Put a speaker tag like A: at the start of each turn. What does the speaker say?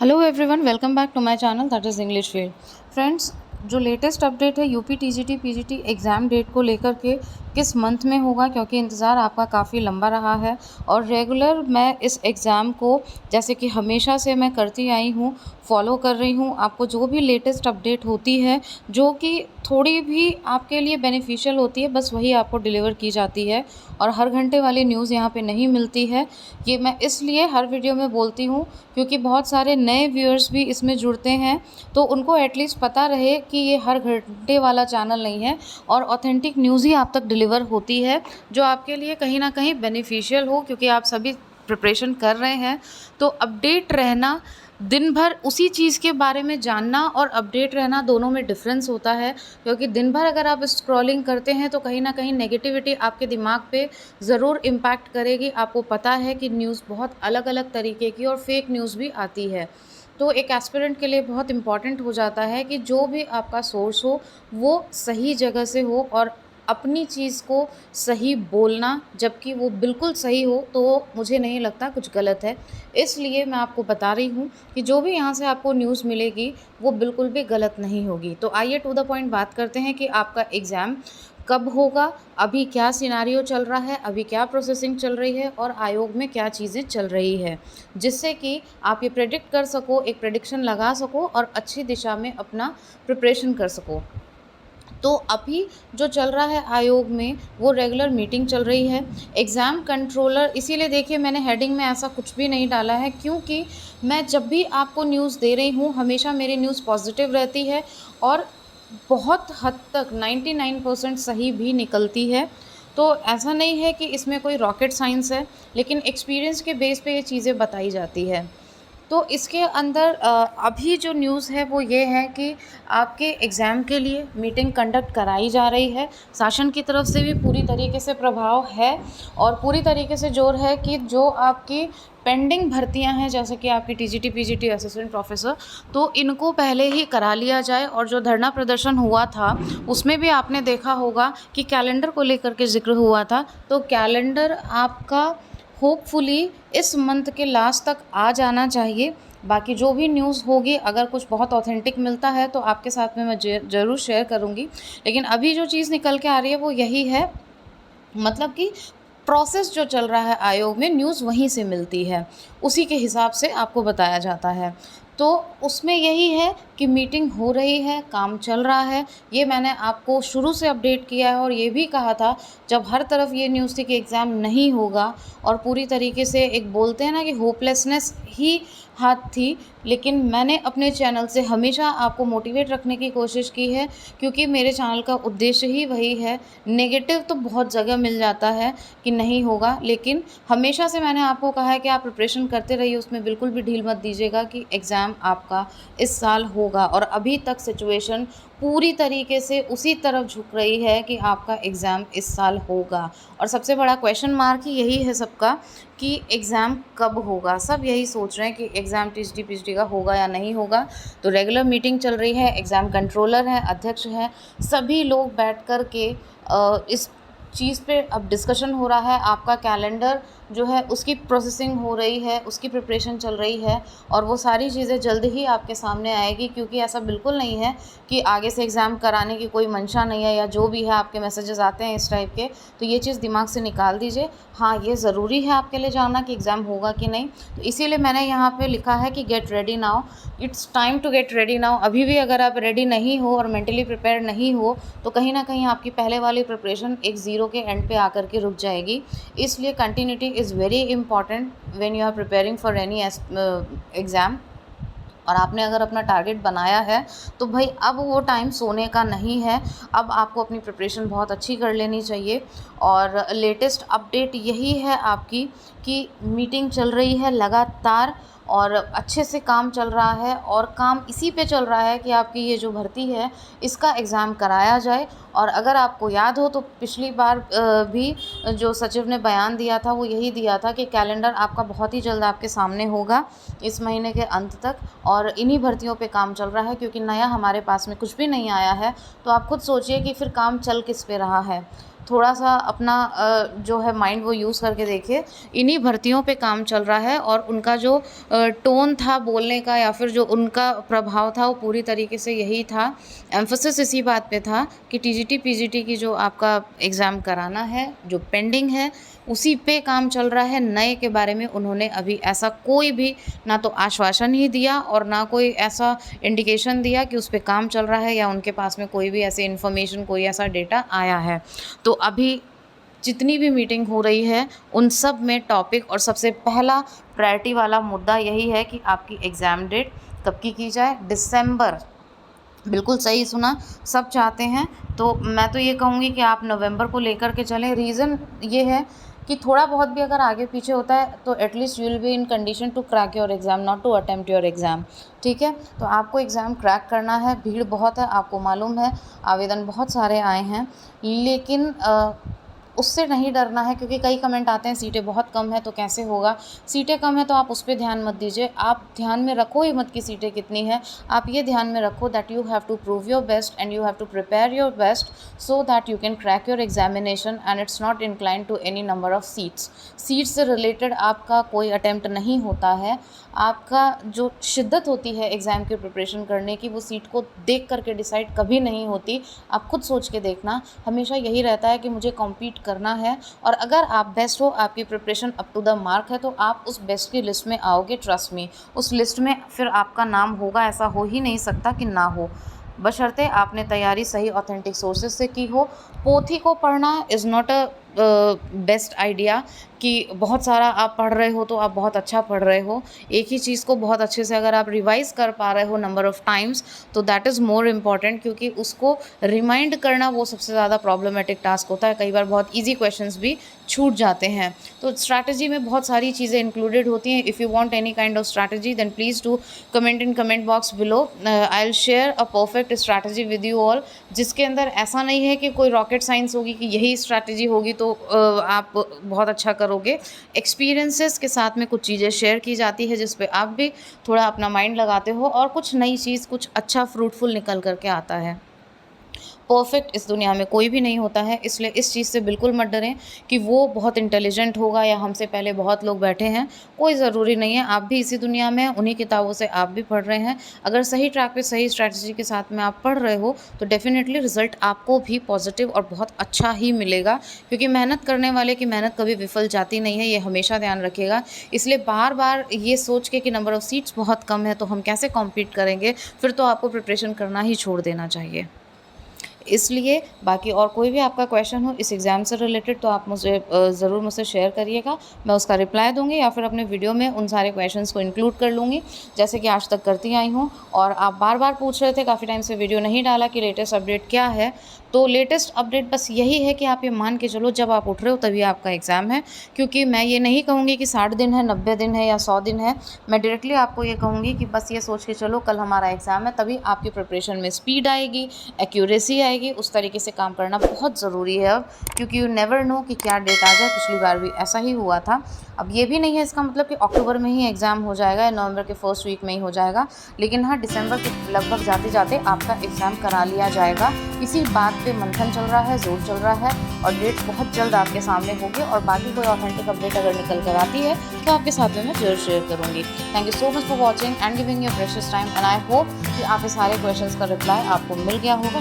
A: Hello everyone, welcome back to my channel that is English field. Friends, जो latest update है UP TGT PGT exam date को लेकर के किस month में होगा, क्योंकि इंतज़ार आपका काफ़ी लंबा रहा है और रेगुलर मैं इस एग्ज़ाम को जैसे कि हमेशा से मैं करती आई हूँ, फॉलो कर रही हूँ। आपको जो भी लेटेस्ट अपडेट होती है जो कि थोड़ी भी आपके लिए बेनिफिशियल होती है, बस वही आपको डिलीवर की जाती है और हर घंटे वाली न्यूज़ यहाँ पे नहीं मिलती है। ये मैं इसलिए हर वीडियो में बोलती हूँ क्योंकि बहुत सारे नए व्यूअर्स भी इसमें जुड़ते हैं, तो उनको एटलीस्ट पता रहे कि ये हर घंटे वाला चैनल नहीं है और ऑथेंटिक न्यूज़ ही आप तक डिलीवर होती है, जो आपके लिए कहीं ना कहीं बेनिफिशियल हो, क्योंकि आप सभी प्रिपरेशन कर रहे हैं। तो अपडेट रहना, दिन भर उसी चीज़ के बारे में जानना और अपडेट रहना, दोनों में डिफरेंस होता है। क्योंकि दिन भर अगर आप स्क्रॉलिंग करते हैं तो कहीं ना कहीं नेगेटिविटी आपके दिमाग पे ज़रूर इम्पैक्ट करेगी। आपको पता है कि न्यूज़ बहुत अलग अलग तरीके की और फेक न्यूज़ भी आती है। तो एक एस्पिरेंट के लिए बहुत इम्पॉर्टेंट हो जाता है कि जो भी आपका सोर्स हो वो सही जगह से हो और अपनी चीज़ को सही बोलना, जबकि वो बिल्कुल सही हो तो मुझे नहीं लगता कुछ गलत है। इसलिए मैं आपको बता रही हूँ कि जो भी यहाँ से आपको न्यूज़ मिलेगी वो बिल्कुल भी गलत नहीं होगी। तो आइए टू द पॉइंट बात करते हैं कि आपका एग्ज़ाम कब होगा, अभी क्या सिनेरियो चल रहा है, अभी क्या प्रोसेसिंग चल रही है और आयोग में क्या चीज़ें चल रही है, जिससे कि आप ये प्रेडिक्ट कर सको, एक प्रेडिक्शन लगा सको और अच्छी दिशा में अपना प्रिपरेशन कर सको। तो अभी जो चल रहा है आयोग में वो रेगुलर मीटिंग चल रही है। एग्ज़ाम कंट्रोलर, इसीलिए देखिए मैंने हेडिंग में ऐसा कुछ भी नहीं डाला है, क्योंकि मैं जब भी आपको न्यूज़ दे रही हूँ हमेशा मेरी न्यूज़ पॉजिटिव रहती है और बहुत हद तक 99% सही भी निकलती है। तो ऐसा नहीं है कि इसमें कोई रॉकेट साइंस है, लेकिन एक्सपीरियंस के बेस पे ये चीज़ें बताई जाती है। तो इसके अंदर अभी जो न्यूज़ है वो ये है कि आपके एग्ज़ाम के लिए मीटिंग कंडक्ट कराई जा रही है। शासन की तरफ से भी पूरी तरीके से प्रभाव है और पूरी तरीके से जोर है कि जो आपकी पेंडिंग भर्तियां हैं, जैसे कि आपकी टीजीटी पीजीटी असिस्टेंट प्रोफेसर, तो इनको पहले ही करा लिया जाए। और जो धरना प्रदर्शन हुआ था उसमें भी आपने देखा होगा कि कैलेंडर को लेकर के जिक्र हुआ था, तो कैलेंडर आपका होपफुली इस मंथ के लास्ट तक आ जाना चाहिए। बाकी जो भी न्यूज़ होगी, अगर कुछ बहुत ऑथेंटिक मिलता है तो आपके साथ में मैं ज़रूर शेयर करूँगी। लेकिन अभी जो चीज़ निकल के आ रही है वो यही है, मतलब कि प्रोसेस जो चल रहा है आयोग में, न्यूज़ वहीं से मिलती है, उसी के हिसाब से आपको बताया जाता है। तो उसमें यही है कि मीटिंग हो रही है, काम चल रहा है। ये मैंने आपको शुरू से अपडेट किया है और ये भी कहा था जब हर तरफ ये न्यूज़ थी कि एग्ज़ाम नहीं होगा और पूरी तरीके से एक बोलते हैं ना कि होपलेसनेस ही हाथ थी, लेकिन मैंने अपने चैनल से हमेशा आपको मोटिवेट रखने की कोशिश की है, क्योंकि मेरे चैनल का उद्देश्य ही वही है। नेगेटिव तो बहुत जगह मिल जाता है कि नहीं होगा, लेकिन हमेशा से मैंने आपको कहा है कि आप प्रिपरेशन करते रहिए, उसमें बिल्कुल भी ढील मत दीजिएगा कि एग्ज़ाम आपका इस साल होगा। और अभी तक सिचुएशन पूरी तरीके से उसी तरफ झुक रही है कि आपका एग्ज़ाम इस साल होगा। और सबसे बड़ा क्वेश्चन मार्क ही यही है सबका कि एग्ज़ाम कब होगा। सब यही सोच रहे हैं कि एग्ज़ाम टीजीटी पीजीटी का होगा या नहीं होगा। तो रेगुलर मीटिंग चल रही है, एग्ज़ाम कंट्रोलर हैं, अध्यक्ष हैं, सभी लोग बैठ कर के इस चीज़ पे अब डिस्कशन हो रहा है। आपका कैलेंडर जो है उसकी प्रोसेसिंग हो रही है, उसकी प्रिपरेशन चल रही है और वो सारी चीज़ें जल्द ही आपके सामने आएगी। क्योंकि ऐसा बिल्कुल नहीं है कि आगे से एग्ज़ाम कराने की कोई मंशा नहीं है या जो भी है आपके मैसेजेस आते हैं इस टाइप के, तो ये चीज़ दिमाग से निकाल दीजिए। हाँ, ये ज़रूरी है आपके लिए जानना कि एग्ज़ाम होगा कि नहीं। तो इसीलिए मैंने यहाँ पे लिखा है कि get ready now, it's time to get ready now. अभी भी अगर आप रेडी नहीं हो और मेंटली प्रिपेयर नहीं हो तो कहीं ना कहीं आपकी पहले वाली प्रिपरेशन एक ज़ीरो के एंड पे आकर के रुक जाएगी। इसलिए continuity is very important when you are preparing for any exam. और आपने अगर अपना टारगेट बनाया है तो भाई अब वो टाइम सोने का नहीं है, अब आपको अपनी प्रिपरेशन बहुत अच्छी कर लेनी चाहिए। और लेटेस्ट अपडेट यही है आपकी कि मीटिंग चल रही है लगातार और अच्छे से काम चल रहा है और काम इसी पे चल रहा है कि आपकी ये जो भर्ती है इसका एग्ज़ाम कराया जाए। और अगर आपको याद हो तो पिछली बार भी जो सचिव ने बयान दिया था वो यही दिया था कि कैलेंडर आपका बहुत ही जल्द आपके सामने होगा इस महीने के अंत तक। और इन्हीं भर्तियों पे काम चल रहा है, क्योंकि नया हमारे पास में कुछ भी नहीं आया है। तो आप खुद सोचिए कि फिर काम चल किस पे रहा है। थोड़ा सा अपना जो है माइंड वो यूज़ करके देखिए। इन्हीं भर्तियों पे काम चल रहा है और उनका जो टोन था बोलने का या फिर जो उनका प्रभाव था वो पूरी तरीके से यही था, एम्फोसिस इसी बात पे था कि टीजीटी पीजीटी की जो आपका एग्ज़ाम कराना है, जो पेंडिंग है, उसी पे काम चल रहा है। नए के बारे में उन्होंने अभी ऐसा कोई भी ना तो आश्वासन ही दिया और ना कोई ऐसा इंडिकेशन दिया कि उस पे काम चल रहा है या उनके पास में कोई भी ऐसी इन्फॉर्मेशन, कोई ऐसा डेटा आया है। तो अभी जितनी भी मीटिंग हो रही है उन सब में टॉपिक और सबसे पहला प्रायोरिटी वाला मुद्दा यही है कि आपकी एग्ज़ाम डेट कब की जाए, दिसंबर। बिल्कुल सही सुना, सब चाहते हैं। तो मैं तो ये कहूँगी कि आप नवंबर को लेकर के चलें। रीज़न ये है कि थोड़ा बहुत भी अगर आगे पीछे होता है तो at least you will be in condition to crack your exam, not to attempt your exam. ठीक है, तो आपको एग्ज़ाम क्रैक करना है। भीड़ बहुत है, आपको मालूम है, आवेदन बहुत सारे आए हैं, लेकिन उससे नहीं डरना है क्योंकि कई कमेंट आते हैं सीटें बहुत कम है तो कैसे होगा। सीटें कम है तो आप उस पर ध्यान मत दीजिए, आप ध्यान में रखो ही मत कि सीटें कितनी है। आप ये ध्यान में रखो that you have to prove your best and you have to prepare your best so that you can crack your examination and it's not incline to any number of seats से रिलेटेड आपका कोई attempt नहीं होता है। आपका जो शिद्दत होती है एग्ज़ाम की प्रिपरेशन करने की वो सीट को देख करके डिसाइड कभी नहीं होती। आप खुद सोच के देखना, हमेशा यही रहता है कि मुझे कॉम्पीट करना है और अगर आप बेस्ट हो, आपकी preparation up to the mark है तो आप उस बेस्ट की लिस्ट में आओगे। ट्रस्ट मी, उस लिस्ट में फिर आपका नाम होगा, ऐसा हो ही नहीं सकता कि ना हो, बशर्ते आपने तैयारी सही ऑथेंटिक सोर्सेज से की हो। पोथी को पढ़ना is not a best idea कि बहुत सारा आप पढ़ रहे हो तो आप बहुत अच्छा पढ़ रहे हो। एक ही चीज़ को बहुत अच्छे से अगर आप रिवाइज़ कर पा रहे हो नंबर ऑफ़ टाइम्स तो दैट इज़ मोर इम्पॉर्टेंट, क्योंकि उसको रिमाइंड करना वो सबसे ज़्यादा प्रॉब्लमेटिक टास्क होता है। कई बार बहुत ईजी क्वेश्चंस भी छूट जाते हैं। तो स्ट्रैटेजी में बहुत सारी चीज़ें इंक्लूडेड होती हैं। If you want any kind of strategy then please do comment in comment box below. I will share a perfect strategy with you all, जिसके अंदर ऐसा नहीं है कि कोई रॉकेट साइंस होगी कि यही स्ट्रैटेजी होगी तो आप बहुत अच्छा करोगे। एक्सपीरियंसेस के साथ में कुछ चीज़ें शेयर की जाती है जिस पे आप भी थोड़ा अपना माइंड लगाते हो और कुछ नई चीज़, कुछ अच्छा फ्रूटफुल निकल करके आता है। परफेक्ट इस दुनिया में कोई भी नहीं होता है, इसलिए इस चीज़ से बिल्कुल मत डरें कि वो बहुत इंटेलिजेंट होगा या हमसे पहले बहुत लोग बैठे हैं। कोई ज़रूरी नहीं है, आप भी इसी दुनिया में हैं, उन्हीं किताबों से आप भी पढ़ रहे हैं। अगर सही ट्रैक पे सही स्ट्रैटेजी के साथ में आप पढ़ रहे हो तो डेफिनेटली रिजल्ट आपको भी पॉजिटिव और बहुत अच्छा ही मिलेगा, क्योंकि मेहनत करने वाले की मेहनत कभी विफल जाती नहीं है, ये हमेशा ध्यान रखिएगा। इसलिए बार बार ये सोच के कि नंबर ऑफ़ सीट्स बहुत कम है तो हम कैसे कॉम्पीट करेंगे, फिर तो आपको प्रिपरेशन करना ही छोड़ देना चाहिए। इसलिए बाकी और कोई भी आपका क्वेश्चन हो इस एग्ज़ाम से रिलेटेड तो आप मुझे ज़रूर मुझसे शेयर करिएगा, मैं उसका रिप्लाई दूँगी या फिर अपने वीडियो में उन सारे क्वेश्चंस को इंक्लूड कर लूँगी जैसे कि आज तक करती आई हूँ। और आप बार बार पूछ रहे थे, काफ़ी टाइम से वीडियो नहीं डाला कि लेटेस्ट अपडेट क्या है, तो लेटेस्ट अपडेट बस यही है कि आप ये मान के चलो जब आप उठ रहे हो तभी आपका एग्ज़ाम है। क्योंकि मैं ये नहीं कहूँगी कि 60 दिन है, 90 दिन है या 100 दिन है, मैं डायरेक्टली आपको ये कहूँगी कि बस ये सोच के चलो कल हमारा एग्ज़ाम है, तभी आपकी प्रिपरेशन में स्पीड आएगी, एक्यूरेसी आएगी। उस तरीके से काम करना बहुत ज़रूरी है अब, क्योंकि यू नेवर नो कि क्या डेट आ जाए। पिछली बार भी ऐसा ही हुआ था। अब ये भी नहीं है इसका मतलब कि अक्टूबर में ही एग्ज़ाम हो जाएगा या नवंबर के फर्स्ट वीक में ही हो जाएगा, लेकिन हाँ दिसंबर के लगभग जाते जाते आपका एग्ज़ाम करा लिया जाएगा। इसी बात पे मंथन चल रहा है, जोर चल रहा है और डेट बहुत जल्द आपके सामने होगी। और बाकी कोई ऑथेंटिक अपडेट अगर निकल कर आती है तो आपके साथ में मैं जरूर शेयर करूँगी। Thank you so much for watching and giving your precious time and I hope कि आपके सारे क्वेश्चंस का रिप्लाई आपको मिल गया होगा।